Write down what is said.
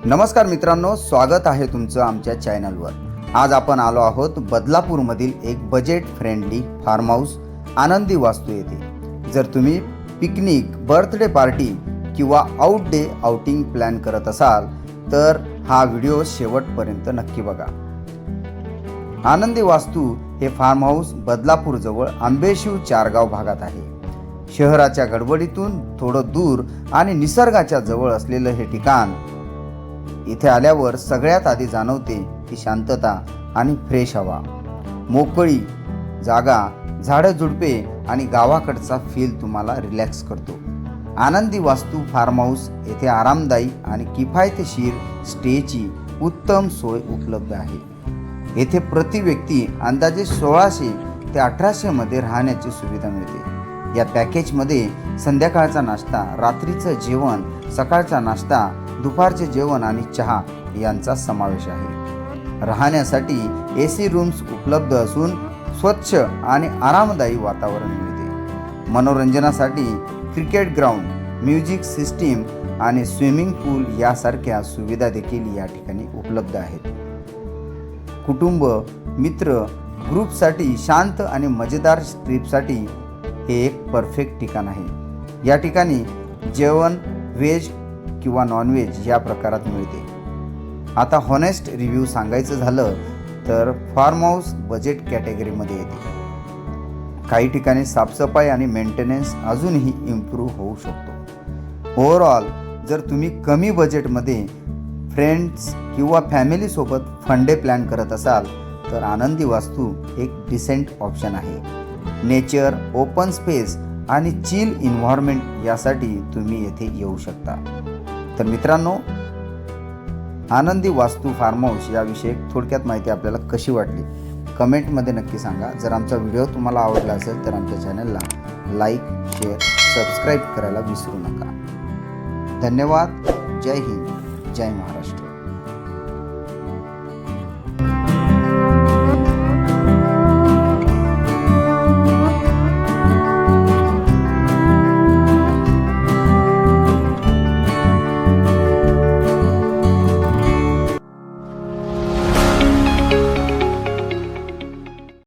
नमस्कार मित्रांनो, स्वागत आहे तुमचं आमच्या चॅनलवर। आज आपण आलो आहोत बदलापूरमधील एक बजेट फ्रेंडली फार्म हाऊस आनंदी वास्तू येथे। जर तुम्ही पिकनिक, बर्थडे पार्टी किंवा आउटिंग प्लॅन करत असाल तर हा व्हिडिओ शेवटपर्यंत नक्की बघा। आनंदी वास्तू हे फार्म हाऊस बदलापूर जवळ आंबेशिव चारगाव भागात आहे। शहराच्या गडबडीतून थोडं दूर आणि निसर्गाच्या जवळ असलेलं हे ठिकाण इथे आल्यावर सगळ्यात आधी जाणवते ती शांतता आणि फ्रेश हवा, मोकळी जागा, झाडं झुडपे आणि गावाकडचा फील तुम्हाला रिलॅक्स करतो। आनंदी वास्तू फार्म हाऊस येथे आरामदायी आणि किफायतशीर स्टेची उत्तम सोय उपलब्ध आहे। येथे प्रति व्यक्ती अंदाजे 1600 ते 1800 मध्ये राहण्याची सुविधा मिळते। या पॅकेजमध्ये संध्याकाळचा नाश्ता, रात्रीचं जेवण, सकाळचा नाश्ता, दुपारचे जेवण आणि चहा यांचा समावेश आहे। राहण्यासाठी AC रूम्स उपलब्ध असून स्वच्छ आणि आरामदायी वातावरण मिळते। मनोरंजनासाठी क्रिकेट ग्राउंड, म्युझिक सिस्टीम आणि स्विमिंग पूल यासारख्या सुविधा देखील या ठिकाणी उपलब्ध आहेत। कुटुंब, मित्र, ग्रुपसाठी शांत आणि मजेदार ट्रिपसाठी हे एक परफेक्ट ठिकाण आहे। या ठिकाणी जेवण व्हेज किंवा नॉनव्हेज या प्रकारात मिळते। आता हॉनेस्ट रिव्ह्यू सांगायचं झालं तर फार्म हाऊस बजेट कॅटेगरीमध्ये येते। काही ठिकाणी साफसफाई आणि मेंटेनन्स अजूनही इम्प्रूव्ह होऊ शकतो। ओव्हरऑल जर तुम्ही कमी बजेटमध्ये फ्रेंड्स किंवा फॅमिलीसोबत फंडे प्लॅन करत असाल तर आनंदी वास्तू एक डिसेंट ऑप्शन आहे। नेचर, ओपन स्पेस आणि चिल एन्व्हायरमेंट यासाठी तुम्ही येथे येऊ शकता। तर मित्रांनो, आनंदी वास्तू फार्म हाऊस याविषयी थोडक्यात माहिती आपल्याला कशी वाटली कमेंटमध्ये नक्की सांगा। जर आमचा व्हिडिओ तुम्हाला आवडला असेल तर आमच्या चॅनलला लाईक, शेअर, सबस्क्राईब करायला विसरू नका। धन्यवाद। जय हिंद, जय महाराष्ट्र।